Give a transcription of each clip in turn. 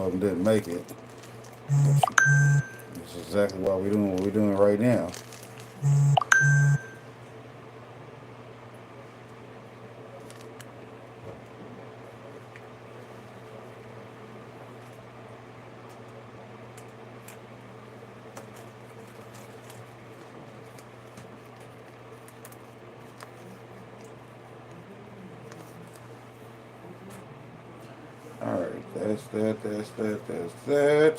of them didn't make it. That's exactly why we're doing what we're doing right now. Alright, that's that.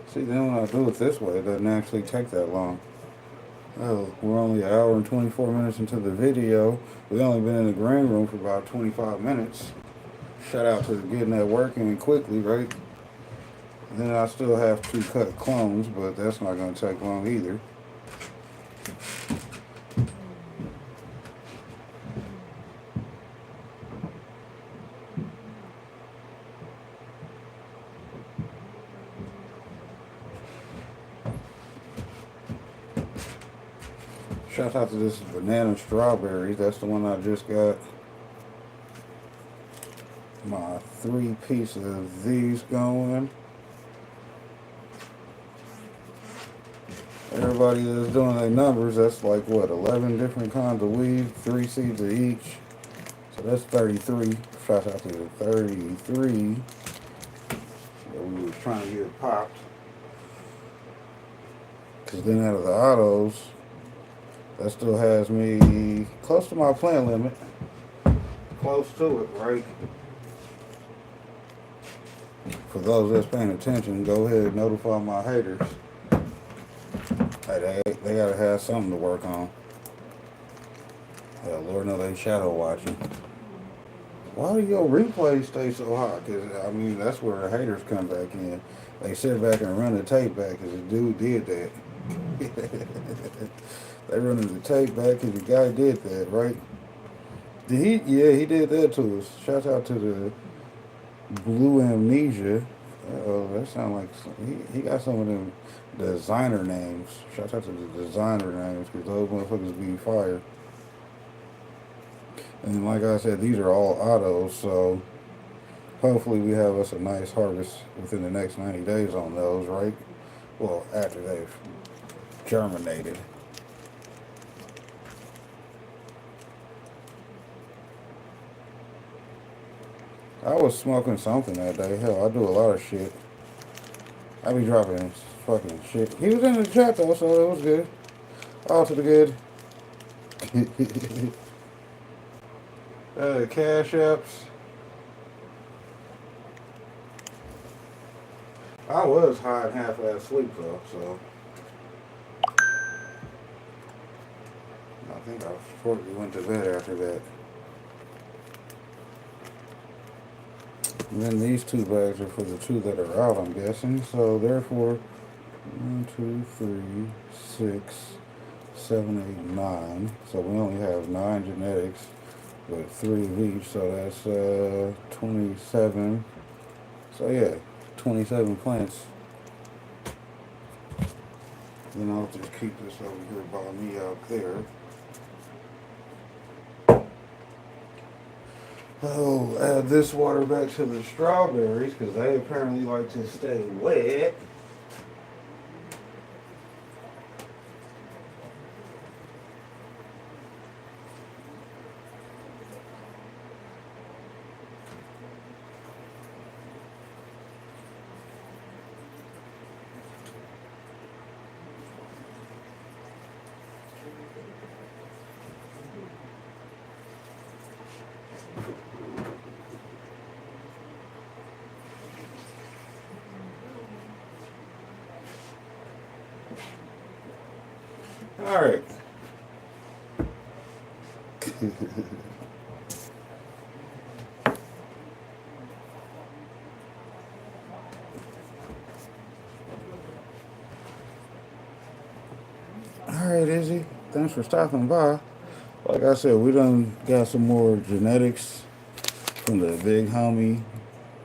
See, then when I do it this way, it doesn't actually take that long. Oh, we're only an hour and 24 minutes into the video. We've only been in the green room for about 25 minutes. Shout out to getting that working quickly, right? Then I still have to cut clones, but that's not going to take long either. Shout out to this banana strawberries. That's the one I just got. My 3 pieces of these going. Everybody that's doing their numbers, that's like what, 11 different kinds of weed, 3 seeds of each. So that's 33. Shout out to the 33 that we was trying to get popped. Because then out of the autos, that still has me close to my plant limit. Close to it, right? For those that's paying attention, go ahead and notify my haters. Hey, they gotta have something to work on. Hell, Lord knows they shadow watching. Why do your replays stay so hot? Because, I mean, that's where the haters come back in. They sit back and run the tape back because the dude did that. They running the tape back because the guy did that, right? Did he? Yeah, he did that to us. Shout out to the Blue Amnesia. Oh, that sounds like he got some of them designer names. Shout out to the designer names because those motherfuckers be fire. And like I said, these are all autos, so hopefully we have us a nice harvest within the next 90 days on those, right? Well, after they've germinated. I was smoking something that day. Hell, I do a lot of shit. I be dropping fucking shit. He was in the chat though, so it was good. All to the good. Cash apps. I was high and half-ass asleep though, so I think I shortly went to bed after that. And then these 2 bags are for the 2 that are out, I'm guessing. So therefore, 1, 2, 3, 6, 7, 8, 9. So we only have 9 genetics with 3 of each. So that's 27. So yeah, 27 plants. Then I'll just keep this over here by me out there. Oh, add this water back to the strawberries because they apparently like to stay wet. All right. All right, Izzy. Thanks for stopping by. Like I said, we done got some more genetics from the big homie,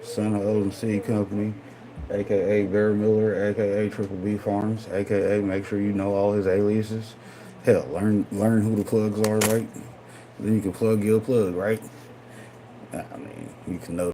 son of O&C Company, aka Bear Miller, aka Triple B Farms, aka make sure you know all his aliases. Hell, learn who the plugs are, right? Then you can plug your plug, right? I mean, you can know